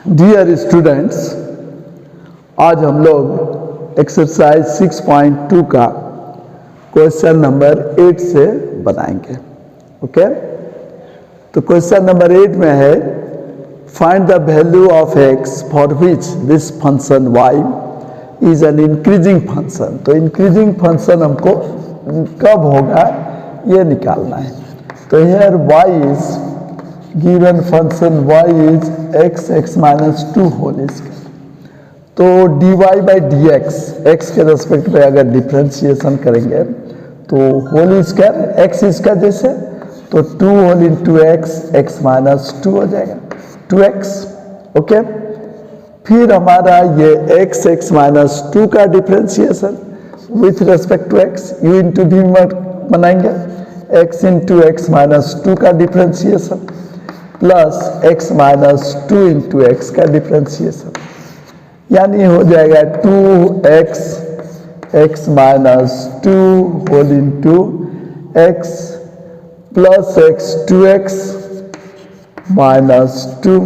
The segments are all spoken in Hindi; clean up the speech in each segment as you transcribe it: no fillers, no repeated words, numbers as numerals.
डियर स्टूडेंट्स, आज हम लोग एक्सरसाइज 6.2 का क्वेश्चन नंबर 8 से बनाएंगे। ओके, तो क्वेश्चन नंबर 8 में है find the value of x for which this function y is an increasing function. तो इंक्रीजिंग फंक्शन हमको कब होगा ये निकालना है। तो here y is given function y is x minus 2 whole square. तो dy बाई डी एक्स के रेस्पेक्ट में अगर डिफ्रेंशिएशन करेंगे तो होल स्क्वायर x इसका जैसे, तो 2 होल इंटू x माइनस 2 हो जाएगा 2x। ओके, फिर हमारा ये x माइनस 2 का differentiation with respect to x u into V बनाएंगे, x इंटू एक्स माइनस 2 का differentiation plus x minus 2 into X का डिफ्रेंशिएशन, यानी हो जाएगा 2x minus 2 whole into X plus x 2x minus 2,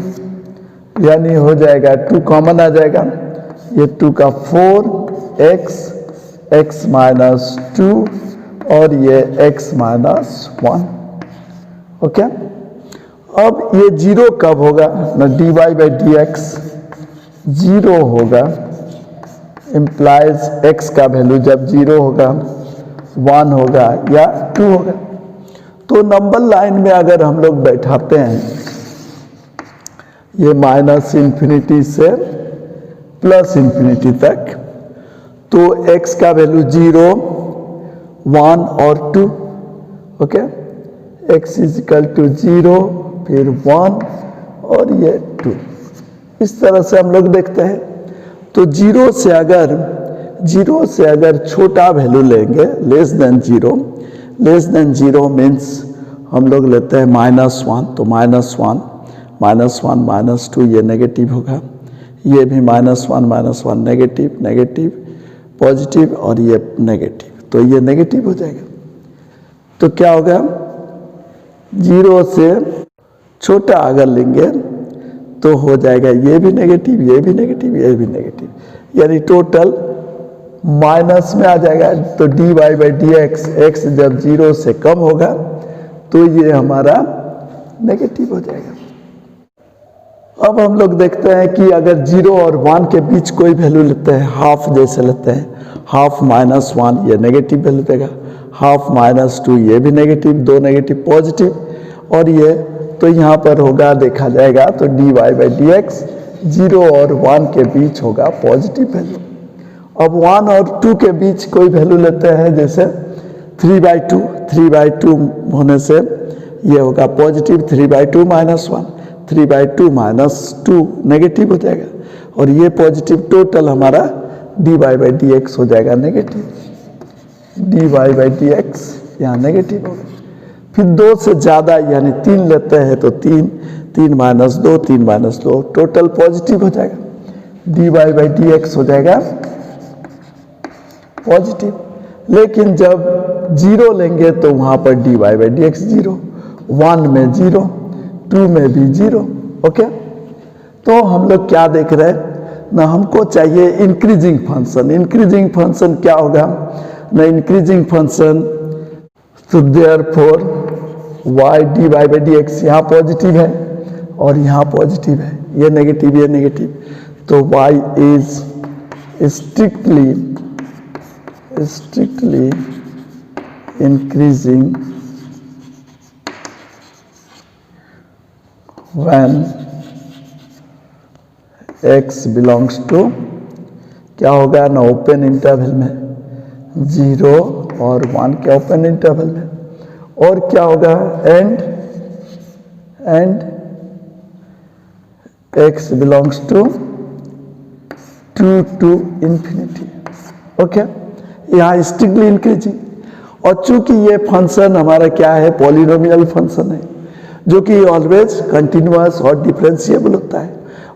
यानी हो जाएगा 2 कॉमन आ जाएगा, ये 2 का 4x माइनस 2 और ये x माइनस 1। ओके, अब ये जीरो कब होगा ना, dy by D x zero होगा, इम्प्लाइज x का वैल्यू जब जीरो होगा 1 होगा या 2 होगा। तो नंबर लाइन में अगर हम लोग बैठाते हैं ये माइनस इन्फिनिटी से प्लस इन्फिनिटी तक, तो x का वैल्यू 0, 1 और 2। Okay, x is equal to 0 फिर 1 और ये 2, इस तरह से हम लोग देखते हैं। तो जीरो से अगर छोटा वैल्यू लेंगे लेस देन जीरो मीन्स हम लोग लेते हैं -1, तो -1 माइनस 2 ये नेगेटिव होगा, ये भी -1 नेगेटिव पॉजिटिव और ये नेगेटिव, तो ये नेगेटिव हो जाएगा। तो क्या होगा, जीरो से छोटा अगर लेंगे तो हो जाएगा ये भी नेगेटिव, ये भी नेगेटिव, ये भी नेगेटिव, यानी टोटल माइनस में आ जाएगा। तो dy बाई डी एक्स जब जीरो से कम होगा तो ये हमारा नेगेटिव हो जाएगा। अब हम लोग देखते हैं कि अगर 0 और 1 के बीच कोई वैल्यू लेते हैं, हाफ जैसे लेते हैं, हाफ -1 ये नेगेटिव वैल्यू देगा, हाफ -2 ये भी नेगेटिव, 2 नेगेटिव पॉजिटिव और ये, तो यहाँ पर होगा देखा जाएगा तो dy बाई डी एक्स 0 और 1 के बीच होगा पॉजिटिव वैल्यू। अब 1 और 2 के बीच कोई वैल्यू लेते हैं जैसे 3/2 होने से ये होगा पॉजिटिव, 3/2 -1, 3/2 -2 नेगेटिव हो जाएगा और ये पॉजिटिव, टोटल हमारा dy बाई डी एक्स हो जाएगा negative, dy by D x यहाँ नेगेटिव होगा। फिर 2 से ज़्यादा यानी 3 लेते हैं तो 3 माइनस 2 टोटल पॉजिटिव हो जाएगा, dy बाई डी एक्स हो जाएगा पॉजिटिव। लेकिन जब 0 लेंगे तो वहाँ पर dy बाई डी एक्स 0, 1 में 0, 2 में भी 0। ओके, तो हम लोग क्या देख रहे हैं ना, हमको चाहिए इंक्रीजिंग फंक्शन क्या होगा ना, इंक्रीजिंग फंक्शन, तो therefore y dy by D x यहाँ पॉजिटिव है और यहाँ पॉजिटिव है, ये नेगेटिव, तो y is strictly increasing when x belongs to, क्या होगा ना, ओपन इंटरवल में 0 और 1 के ओपन इंटरवल में, और क्या होगा and x belongs to 2 to infinity। Okay, यहाँ स्ट्रिक्टली इंक्रीजिंग, और चूंकि ये फंक्शन हमारा क्या है, पॉलिनोमियल फंक्शन है जो कि ऑलवेज कंटिन्यूअस और डिफरेंशिएबल होता है,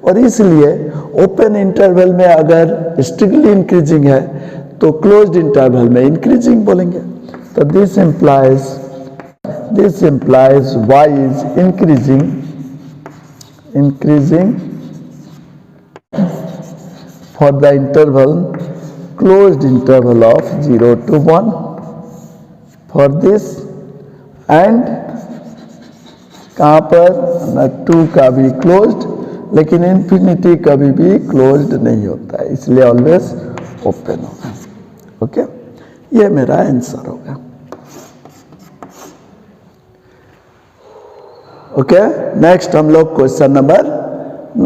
और इसलिए ओपन इंटरवल में अगर स्ट्रिक्टली इंक्रीजिंग है तो क्लोज्ड इंटरवल में इंक्रीजिंग बोलेंगे। तो this implies y is increasing for the interval closed interval of 0 to 1 for this and कहाँ पर ना 2 का भी क्लोज्ड, लेकिन इन्फिनिटी कभी भी क्लोज्ड नहीं होता है, इसलिए ऑलवेज ओपन होगा। ओके, ये मेरा आंसर होगा। ओके, नेक्स्ट हम लोग क्वेश्चन नंबर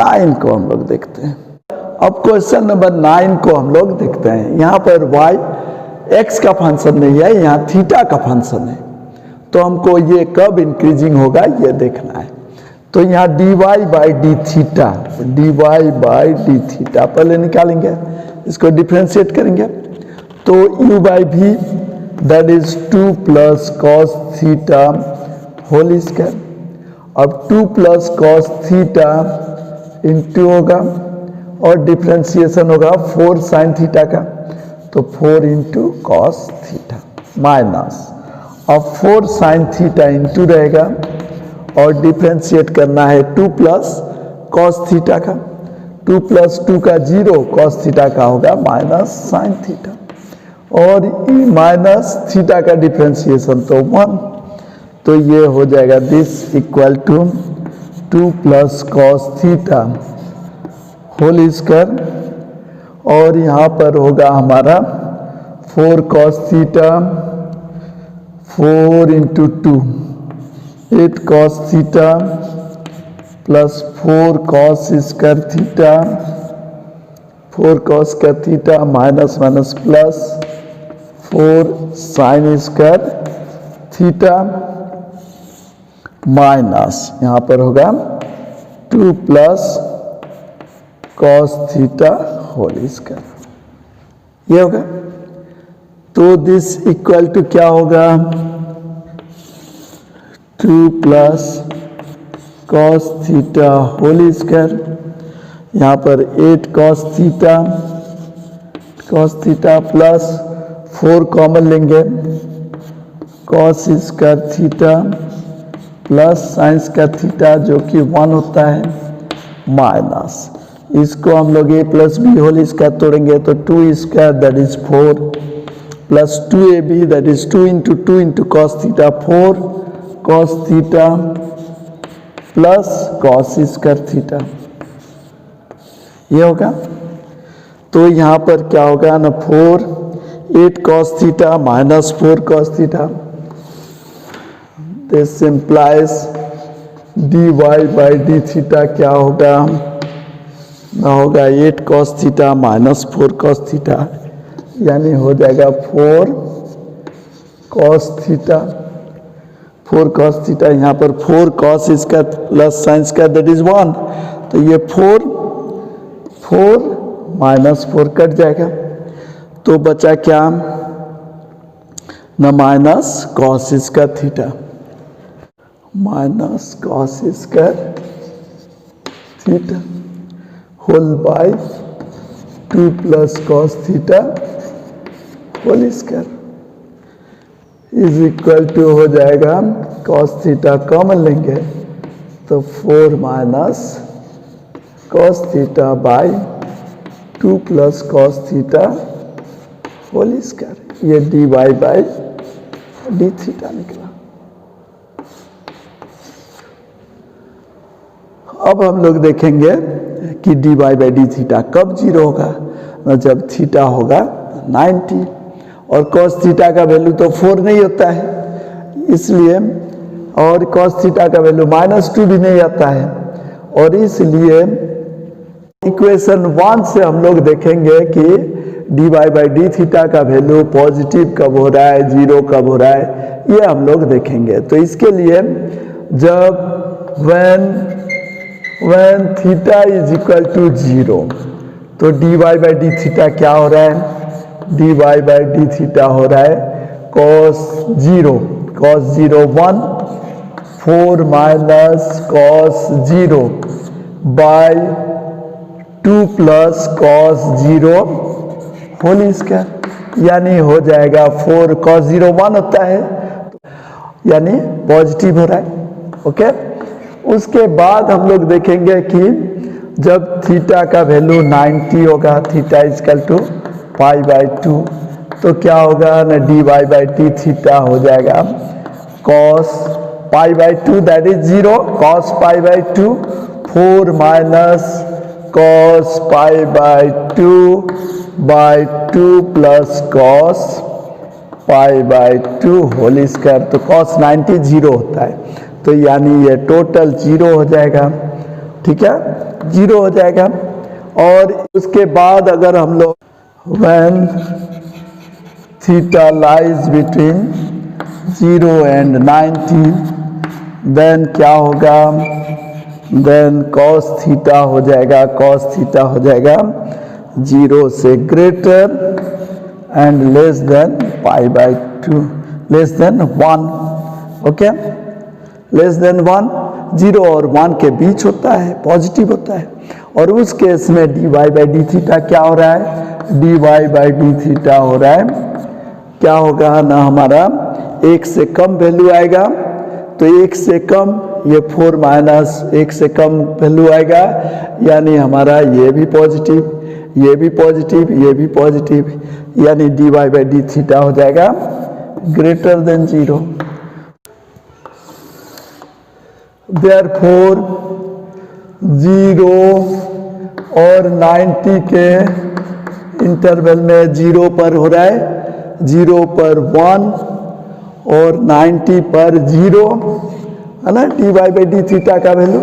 9 को हम लोग देखते हैं। अब क्वेश्चन नंबर 9 को हम लोग देखते हैं। यहाँ पर y x का फंक्शन नहीं है, यहाँ थीटा का फंक्शन है, तो हमको ये कब इंक्रीजिंग होगा ये देखना है। तो यहाँ dy by D theta, dy by D theta पहले निकालेंगे, इसको डिफ्रेंशिएट करेंगे तो u by v that is 2 plus cos theta whole square. अब 2 प्लस कॉस थीटा इंटू होगा और डिफ्रेंशिएशन होगा 4 साइन थीटा का, तो 4 इंटू कॉस थीटा माइनस, अब 4 साइन थीटा इंटू रहेगा और डिफ्रेंशिएट करना है 2 प्लस कॉस थीटा का, 2 प्लस 2 का 0 कॉस थीटा का होगा माइनस साइन थीटा, और माइनस थीटा का डिफ्रेंशिएशन तो 1, तो ये हो जाएगा this equal to 2 plus cos theta whole square, और यहाँ पर होगा हमारा 4 cos theta 4 into 2 8 cos theta plus 4 cos square theta 4 cos का theta minus minus plus 4 sine square theta minus यहाँ पर होगा 2 plus cos theta whole square, ये होगा। तो दिस इक्वल टू क्या होगा 2 plus cos theta whole square, यहाँ पर 8 कॉस थीटा प्लस 4 कॉमन लेंगे cos square theta plus sine square theta जो कि 1 होता है माइनस, इसको हम लोग a plus B whole square तोड़ेंगे तो 2 square that is 4 plus 2ab that is 2 into cos theta 4 cos theta plus cos square theta, ये होगा। तो यहाँ पर क्या होगा ना 8 cos theta minus 4 cos theta, this implies dy by D theta क्या होगा ना होगा 8 cos theta minus 4 cos theta, यानी हो जाएगा 4 कॉस थीटा 4 कॉस थीटा, यहाँ पर 4 कॉस इसका प्लस साइन का दैट इज 1, तो ये 4 माइनस 4 कट जाएगा, तो बचा क्या ना माइनस कॉस इसका theta minus cos square theta whole by 2 plus cos theta whole square is equal to हो जाएगा कॉस थीटा कॉमन लेंगे तो 4 minus cos theta by 2 plus cos theta whole square, ये dy बाई डी थीटा निकला। अब हम लोग देखेंगे कि dy बाई डी थीटा कब 0 होगा, जब थीटा होगा 90 और cos थीटा का वैल्यू तो 4 नहीं होता है इसलिए, और cos थीटा का वैल्यू -2 भी नहीं आता है, और इसलिए इक्वेशन 1 से हम लोग देखेंगे कि dy बाई डी थीटा का वैल्यू पॉजिटिव कब हो रहा है 0 कब हो रहा है, ये हम लोग देखेंगे। तो इसके लिए जब when theta is equal to 0 तो dy बाई डी थीटा क्या हो रहा है, dy बाई डी थीटा हो रहा है cos 0 1 4 minus cos 0 by 2 plus cos 0 whole square, यानी हो जाएगा 4 cos 0 1 होता है, यानी पॉजिटिव हो रहा है। ओके, उसके बाद हम लोग देखेंगे कि जब थीटा का वैल्यू 90 होगा, थीटा इजकल टू π/2, तो क्या होगा ना, dy/d थीटा हो जाएगा cos π/2 that is 0, cos π/2 4 minus cos π/2/2 plus cos π/2 whole square. तो cos 90 0 होता है, तो यानी ये टोटल 0 हो जाएगा, ठीक है, 0 हो जाएगा। और उसके बाद अगर हम लोग when theta lies between 0 and 90 then क्या होगा, देन cos थीटा हो जाएगा, cos थीटा हो जाएगा 0 से greater and less than π/2, less than 1, okay, less than 1, 0 और 1 के बीच होता है, पॉजिटिव होता है। और उस केस में dy/d थीटा क्या हो रहा है, dy/d थीटा हो रहा है, क्या होगा ना, हमारा 1 से कम वैल्यू आएगा, तो 1 से कम ये 4 माइनस 1 से कम वैल्यू आएगा, यानी हमारा ये भी पॉजिटिव, ये भी पॉजिटिव, ये भी पॉजिटिव, यानी dy/d थीटा हो जाएगा ग्रेटर देन 0। Therefore 0 और 90 के इंटरवल में 0 पर हो रहा है, 0 पर 1 और 90 पर 0 है ना, dy/d थीटा का value,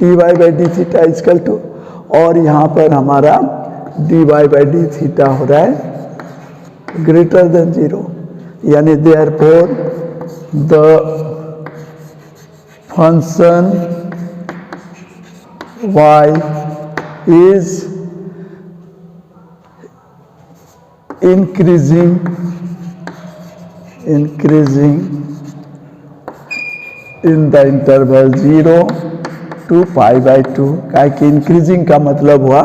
dy/d theta is equal to, और यहाँ पर हमारा dy/d थीटा हो रहा है ग्रेटर देन 0, यानी therefore the function y is increasing in the interval 0 to π/2, क्या कि इंक्रीजिंग का मतलब हुआ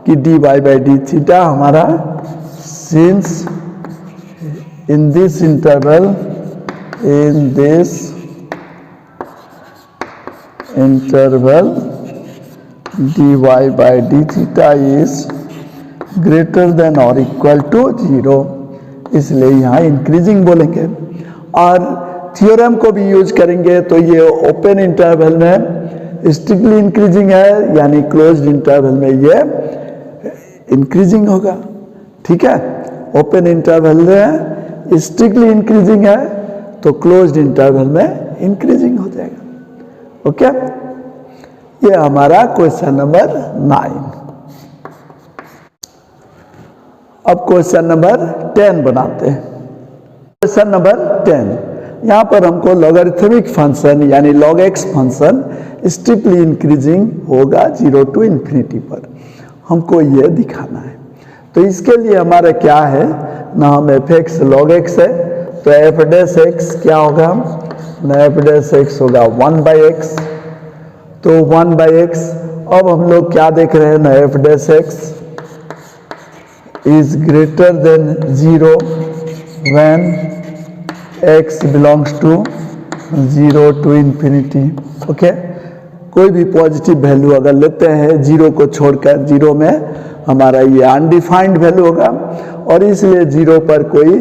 कि dy/d थीटा हमारा since in this interval dy/d theta is greater than or equal to 0, इसलिए यहाँ इंक्रीजिंग बोलेंगे। और थ्योरम को भी यूज करेंगे, तो ये ओपन इंटरवल में स्ट्रिक्टली इंक्रीजिंग है, यानी क्लोज्ड इंटरवल में ये इंक्रीजिंग होगा, ठीक है, ओपन इंटरवल में स्ट्रिक्टली इंक्रीजिंग है, तो क्लोज्ड इंटरवल में इंक्रीजिंग हो जाएगा, ओके। ये हमारा क्वेश्चन नंबर 9। अब क्वेश्चन नंबर 10 बनाते हैं। क्वेश्चन नंबर 10, यहाँ पर हमको लॉगरिथमिक फंक्शन यानी log x function strictly increasing होगा 0 to ∞ पर, हमको ये दिखाना है। तो इसके लिए हमारा क्या है ना, हम f(x) log x है, तो f' क्या होगा ना, f' होगा 1/x, तो 1/x। अब हम लोग क्या देख रहे हैं ना, f' is greater than 0 when x belongs to 0 to ∞, okay. कोई भी पॉजिटिव वैल्यू अगर लेते हैं 0 को छोड़कर, 0 में हमारा ये अनडिफाइंड वैल्यू होगा, और इसलिए 0 पर कोई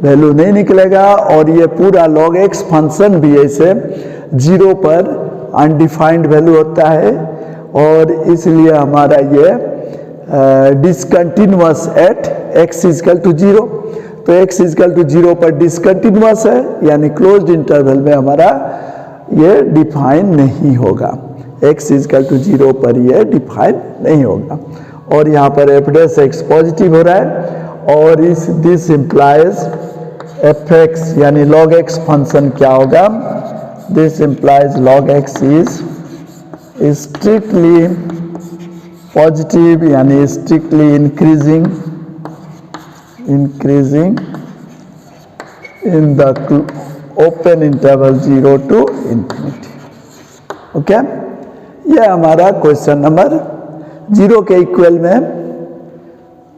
वैल्यू नहीं निकलेगा, और ये पूरा log x फंक्शन भी ऐसे 0 पर अनडिफाइंड वैल्यू होता है, और इसलिए हमारा ये discontinuous at x is equal to 0, तो x इजकल टू 0 पर डिसकंटिन्यूअस है, यानी क्लोज्ड इंटरवल में हमारा ये डिफाइन नहीं होगा, x इजकल टू 0 पर ये डिफाइन नहीं होगा। और यहाँ पर f' पॉजिटिव हो रहा है, और इस दिस इम्प्लाइज f(x) यानी log x फंक्शन क्या होगा, this implies log x is strictly positive, यानी strictly increasing in the open interval 0 to ∞, okay. ये हमारा क्वेश्चन नंबर 0 के इक्वल में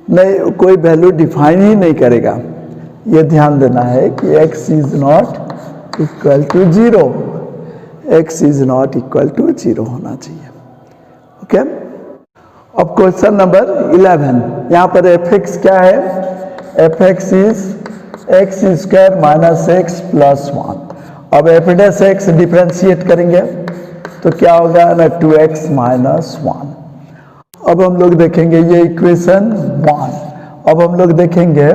नहीं, कोई वैल्यू डिफाइन ही नहीं करेगा, ये ध्यान देना है कि x is not equal to 0, x is not equal to 0 होना चाहिए, ओके। अब क्वेश्चन नंबर 11, यहाँ पर एफ एक्स क्या है? F x is x square minus x plus 1। अब एफ डैश एक्स डिफ्रेंशिएट करेंगे तो क्या होगा ना 2x माइनस 1। अब हम लोग देखेंगे ये इक्वेशन 1। अब हम लोग देखेंगे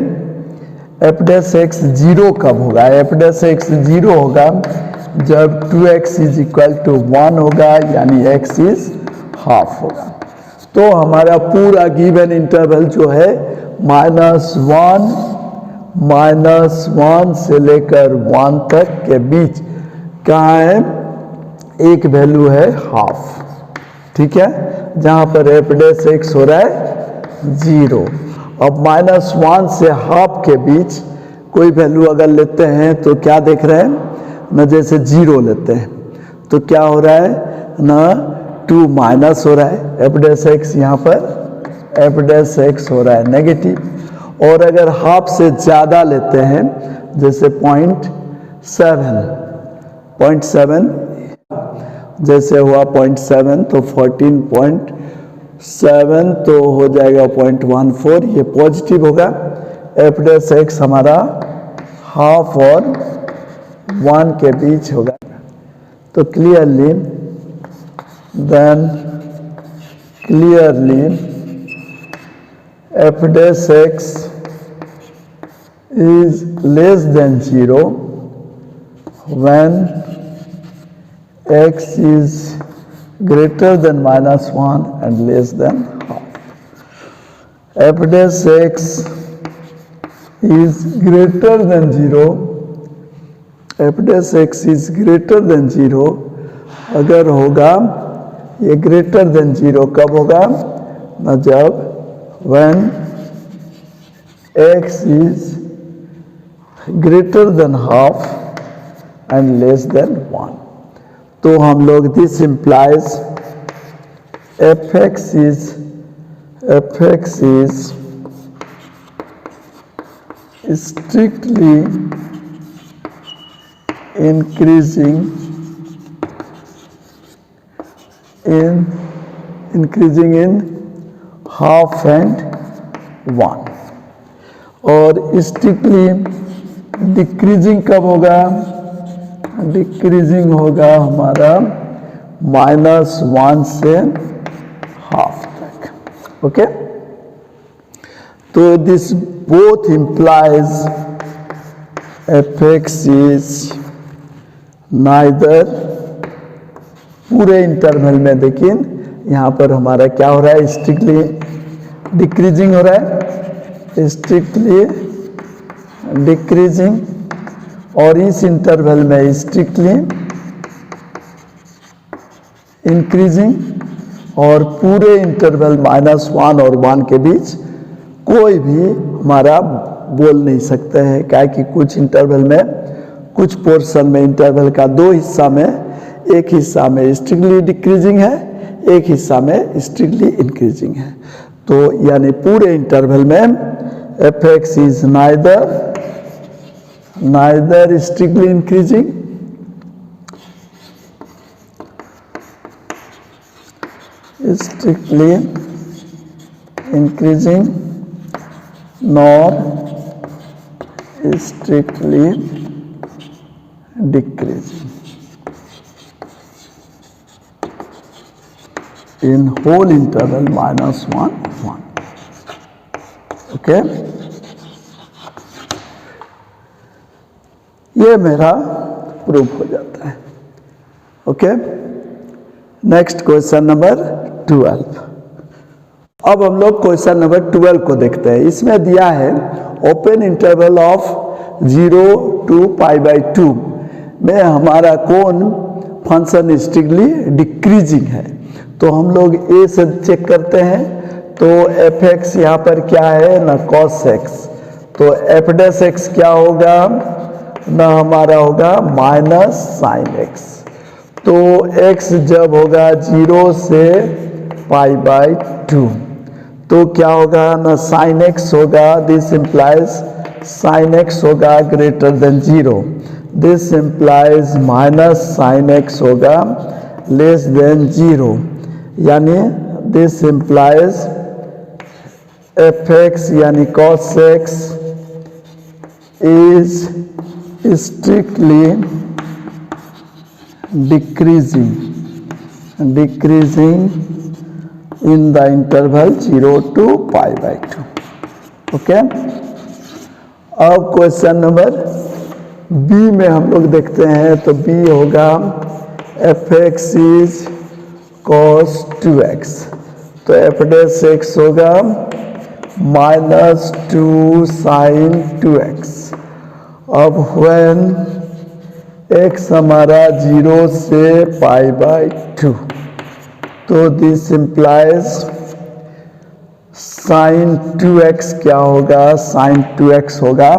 एफ डैश एक्स जीरो कब होगा? एफ डैश एक्स जीरो होगा जब 2x इज इक्वल टू 1 होगा, यानी x इज हाफ होगा। तो हमारा पूरा गिवन इंटरवल जो है -1 से लेकर 1 तक के बीच कहाँ है? एक वैल्यू है हाफ, ठीक है, जहाँ पर एफ डैश एक्स हो रहा है 0। अब -1 से हाफ के बीच कोई वैल्यू अगर लेते हैं तो क्या देख रहे हैं ना, जैसे 0 लेते हैं तो क्या हो रहा है ना 2 माइनस हो रहा है, एफ डैश एक्स यहाँ पर एफ डैश एक्स हो रहा है नेगेटिव। और अगर हाफ से ज़्यादा लेते हैं जैसे 0.7 जैसे हुआ 0.7 तो 14.7 तो हो जाएगा 0.14, ये पॉजिटिव होगा। एफ डैश एक्स हमारा हाफ और 1 के बीच होगा। तो clearly F dash x is less than 0 when x is greater than -1 and less than half. F dash x is greater than 0, f dash x is greater than 0 अगर होगा, ये greater than 0 कब होगा ना, जब when x is greater than half and less than 1। तो हम लोग this implies fx is strictly increasing in half and 1, और strictly डिक्रीजिंग कब होगा? डिक्रीजिंग होगा हमारा -1 से हाफ तक। ओके, तो this both implies F x is neither, पूरे इंटरवल में लेकिन यहाँ पर हमारा क्या हो रहा है, स्ट्रिक्टली डिक्रीजिंग हो रहा है, स्ट्रिक्टली डिक्रीजिंग, और इस इंटरवल में स्ट्रिक्टली इंक्रीजिंग, और पूरे इंटरवल -1 और 1 के बीच कोई भी हमारा बोल नहीं सकते हैं, क्या कि कुछ इंटरवल में, कुछ पोर्शन में इंटरवल का 2 हिस्सा में, एक हिस्सा में स्ट्रिक्टली डिक्रीजिंग है, एक हिस्सा में स्ट्रिक्टली इंक्रीजिंग है। तो यानी पूरे इंटरवल में F x is neither strictly increasing nor strictly decreasing in whole interval -1, 1। Okay, ये मेरा प्रूफ हो जाता है। Okay, next question number 12। अब हम लोग क्वेश्चन नंबर 12 को देखते हैं। इसमें दिया है ओपन इंटरवल ऑफ 0 to π/2 में हमारा कौन फंक्शन स्ट्रिक्टली डिक्रीजिंग है। तो हम लोग ए से चेक करते हैं, तो एफ एक्स यहाँ पर क्या है ना, cos x, तो एफ डैश एक्स क्या होगा ना, हमारा होगा -sin x। तो x जब होगा 0 से π/2 तो क्या होगा ना, sin x होगा, दिस इम्प्लाइज sin x होगा greater than 0, this implies -sin x होगा लेस देन 0, यानी दिस इम्प्लाइज एफ एक्स यानी cos x is strictly decreasing in the interval 0 to pi by 2. Okay, अब क्वेश्चन नंबर बी में हम लोग देखते हैं तो बी होगा F x is cos 2x, तो एफ डैश एक्स होगा -2 sin 2x। अब व्हेन x हमारा 0 से पाई बाई 2, तो दिस इम्प्लाइज साइन 2x क्या होगा, साइन 2x होगा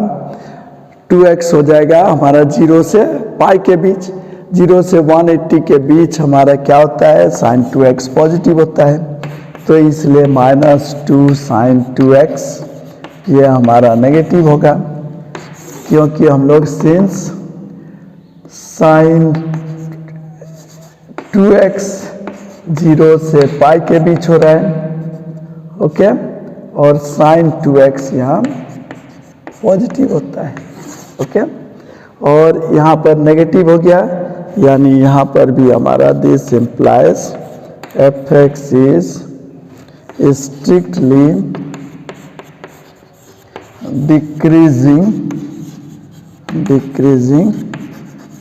2x हो जाएगा हमारा 0 से पाई के बीच, 0 से 180 के बीच हमारा क्या होता है, साइन 2x पॉजिटिव होता है, तो इसलिए -2 साइन 2x ये हमारा नेगेटिव होगा, क्योंकि हम लोग सिंस साइन 2x 0 से पाई के बीच हो रहा है, ओके, और साइन 2x यहाँ पॉजिटिव होता है, ओके, और यहाँ पर नेगेटिव हो गया, यानी यहाँ पर भी हमारा this implies F x is strictly decreasing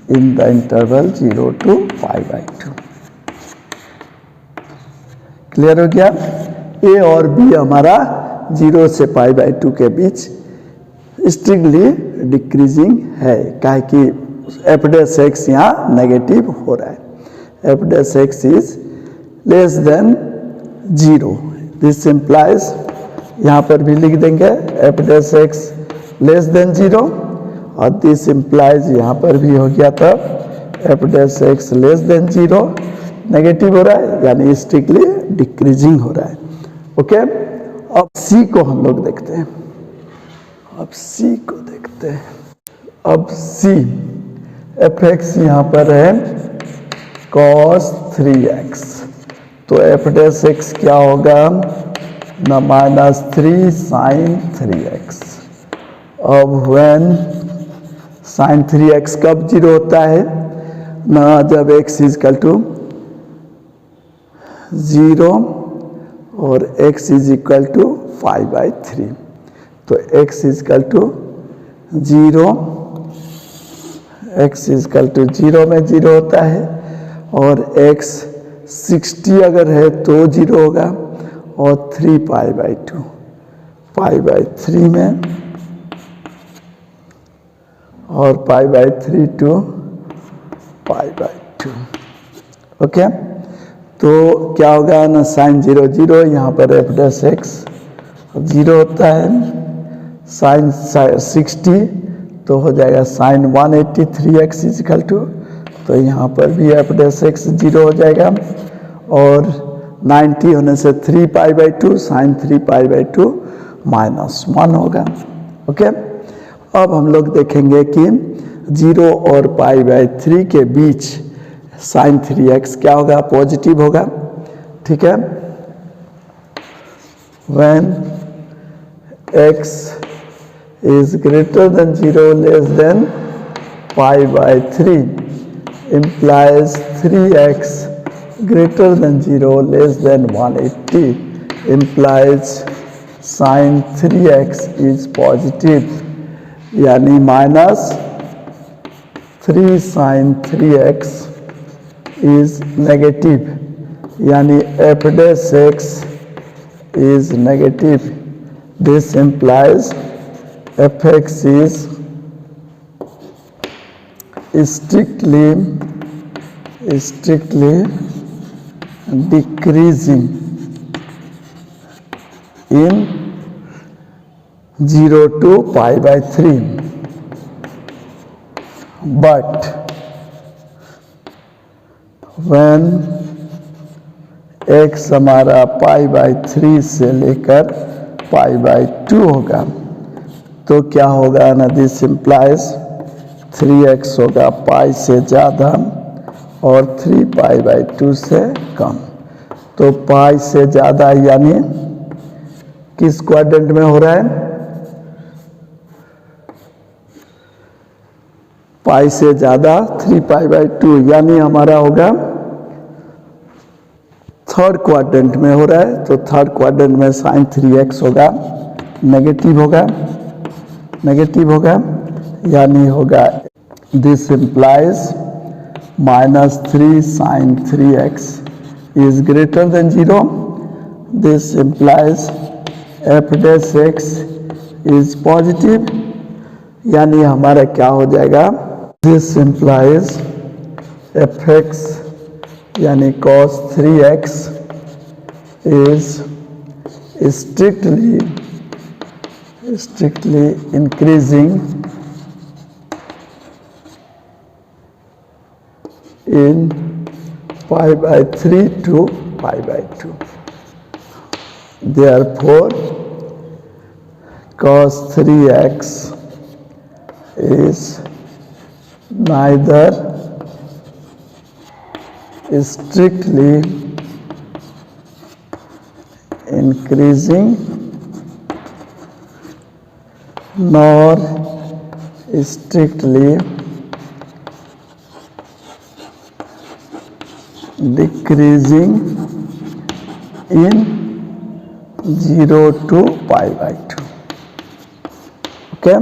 in the interval 0 to pi by 2। Clear हो गया, ए और बी हमारा 0 से पाई बाई 2 के बीच स्ट्रिक्टली डिक्रीजिंग है, काहे कि एफ डैश एक्स यहाँ नेगेटिव हो रहा है, F dash x is less than 0, this implies यहाँ पर भी लिख देंगे F dash x less than 0, और दिस इम्प्लाइज यहाँ पर भी हो गया था F dash x less than 0, negative हो रहा है यानी स्ट्रिक्टली डिक्रीजिंग हो रहा है, ओके। अब सी को हम लोग देखते हैं, अब सी को देखते हैं, अब सी एफ एक्स यहाँ पर है cos 3x, तो एफ डैश एक्स क्या होगा ना -3 sin 3x। अब व्हेन साइन 3x कब 0 होता है ना, जब x इजकल टू 0 और x इज इक्वल टू 5/3, तो x is equal to 0, x is equal to 0 में 0 होता है, और x 60 अगर है तो 0 होगा, और 3π/2 π/3 में, और π/3 to π/2, ओके। तो क्या होगा ना, साइन 0 0, यहाँ पर एफ डैश एक्स 0 होता है, साइन 60 तो हो जाएगा साइन 183x इजिकल टू, तो यहाँ पर भी एफ डैश एक्स 0 हो जाएगा, और 90 होने से 3π/2 साइन 3π/2 -1 होगा, ओके। अब हम लोग देखेंगे कि 0 और π/3 के बीच साइन 3x क्या होगा, पॉजिटिव होगा, ठीक है। When x is greater than 0 less than π/3 implies 3x greater than 0 less than 180 implies sin 3x is positive, यानी -3 sin 3x is negative, यानी f dash x is negative, this implies fx is strictly decreasing in 0 to π/3, but when x हमारा π/3 से लेकर π/2 होगा तो क्या होगा ना, दिस इम्प्लाइज 3x होगा पाई से ज़्यादा और 3π/2 से कम, तो पाई से ज़्यादा यानी किस क्वाड्रेंट में हो रहा है? पाई से ज़्यादा 3π/2 यानी हमारा होगा थर्ड क्वाड्रेंट में हो रहा है। तो थर्ड क्वाड्रेंट में sin 3x होगा नेगेटिव होगा यानी होगा this implies -3 sin 3x is greater than 0. This implies f dash x is positive यानी हमारा क्या हो जाएगा? This implies fx यानी cos 3x is strictly increasing in π/3 to π/2. Therefore, cos 3x is neither strictly increasing nor strictly decreasing in 0 to π/2. Okay,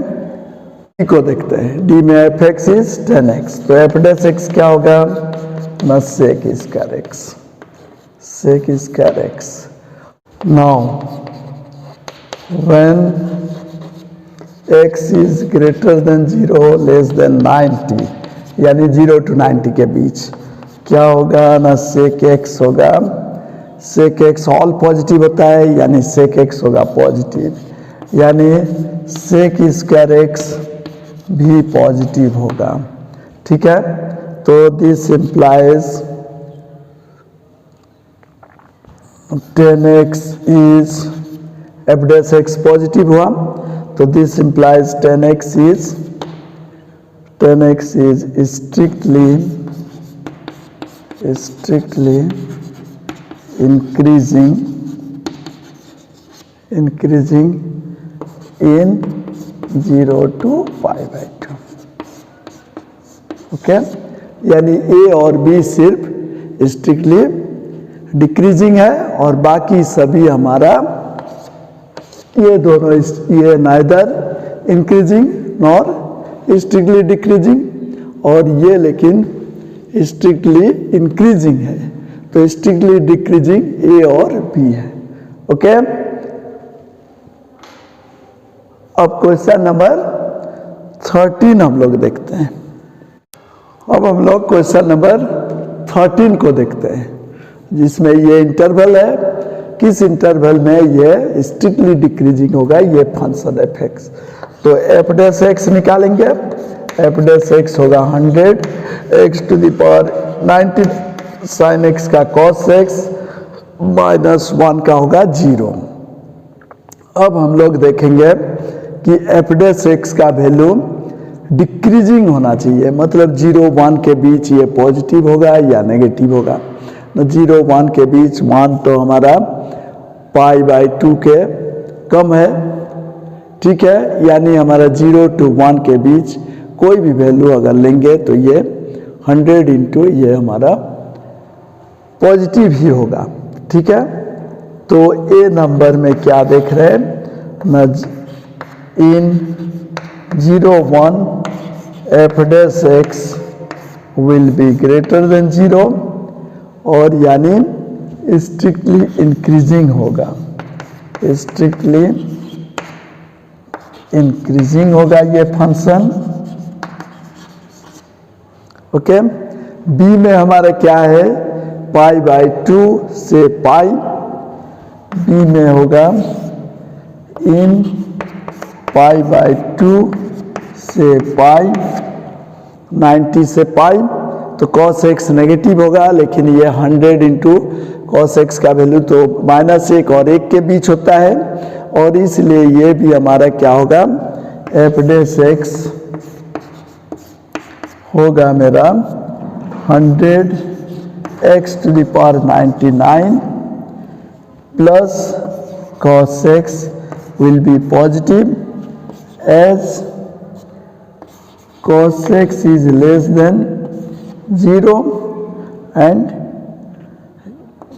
को देखते हैं। डी में एफ एक्स इज 10x, तो एफ डैश एक्स क्या होगा ना sec square X. Now when x is greater than 0 less than 90 यानी 0 to 90 के बीच क्या होगा ना सेक एक्स होगा। सेक एक्स ऑल पॉजिटिव होता है यानी सेक एक्स होगा पॉजिटिव, यानी सेक स्क्वायर एक्स भी पॉजिटिव होगा। ठीक है, तो this implies 10x is f dash x positive हुआ, तो this implies 10x is strictly increasing in 0 to π/2. Okay, यानी ए और बी सिर्फ स्ट्रिक्टली डिक्रीजिंग है और बाकी सभी हमारा ये दोनों ये neither increasing nor strictly decreasing और ये लेकिन स्ट्रिक्टली इंक्रीजिंग है, तो स्ट्रिक्टली डिक्रीजिंग ए और बी है। ओके, अब क्वेश्चन नंबर 13 हम लोग देखते हैं। अब हम लोग क्वेश्चन नंबर 13 को देखते हैं, जिसमें ये इंटरवल है, किस इंटरवल में ये स्ट्रिक्टली डिक्रीजिंग होगा ये फंक्शन एफ एक्स। तो एफ डैश एक्स निकालेंगे, एफ डैश एक्स होगा 100 x to the power 90 sine x का कॉस एक्स -1 का होगा 0। अब हम लोग देखेंगे कि एफ डैश एक्स का वैल्यू डिक्रीजिंग होना चाहिए, मतलब 0-1 के बीच ये पॉजिटिव होगा या नेगेटिव होगा। 0-1 के बीच मान तो हमारा π/2 के कम है। ठीक है, यानी हमारा 0 to 1 के बीच कोई भी वैल्यू अगर लेंगे तो ये 100 इंटू ये हमारा पॉजिटिव ही होगा। ठीक है, तो ए नंबर में क्या देख रहे हैं, इन 0-1 F dash x will be greater than 0 और यानी स्ट्रिक्टली इंक्रीजिंग होगा, स्ट्रिक्टली इंक्रीजिंग होगा ये फंक्शन। ओके, बी में हमारा क्या है π/2 से पाई, बी में होगा इन π/2 से पाई 90 से पाई, तो cos x नेगेटिव होगा, लेकिन ये 100 इंटू cos x का वैल्यू तो -1 और 1 के बीच होता है और इसलिए ये भी हमारा क्या होगा एफ डैश एक्स होगा मेरा 100 x to the power 99 plus cos x will be positive as cos x is less than 0 and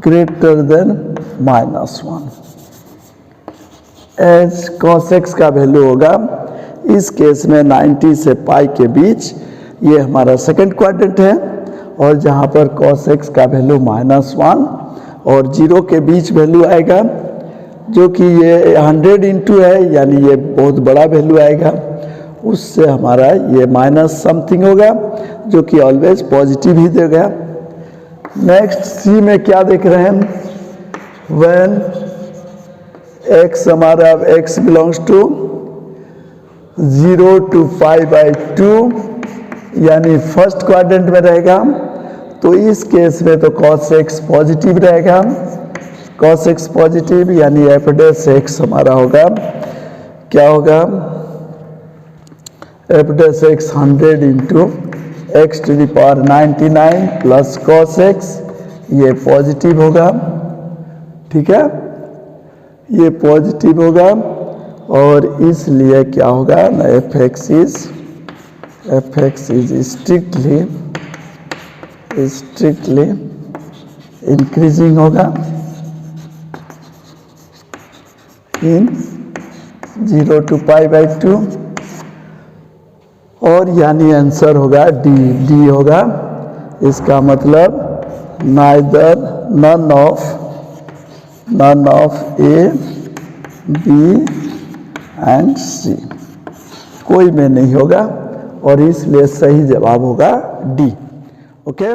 greater than -1. As cos x का वैल्यू होगा इस केस में 90 से पाई के बीच, ये हमारा सेकंड क्वाड्रेंट है, और जहाँ पर cos x का वैल्यू -1 और 0 के बीच वैल्यू आएगा, जो कि ये 100 इंटू है, यानी ये बहुत बड़ा वैल्यू आएगा, उससे हमारा ये माइनस समथिंग होगा, जो कि ऑलवेज पॉजिटिव ही देगा। नेक्स्ट सी में क्या देख रहे हैं, व्हेन x हमारा x बिलोंग्स टू 0 to π/2 यानी फर्स्ट क्वाड्रेंट में रहेगा, तो इस केस में तो cos x पॉजिटिव रहेगा, cos x पॉजिटिव यानी f डैश x हमारा होगा, क्या होगा, f dash x 100 into x to the power 99 plus cos x, ये पॉजिटिव होगा, ठीक है, ये पॉजिटिव होगा, और इसलिए क्या होगा ना, F x is strictly increasing होगा इन 0 to π/2, और यानी आंसर होगा डी होगा। इसका मतलब none of A, B and C, कोई में नहीं होगा, और इसलिए सही जवाब होगा डी। ओके।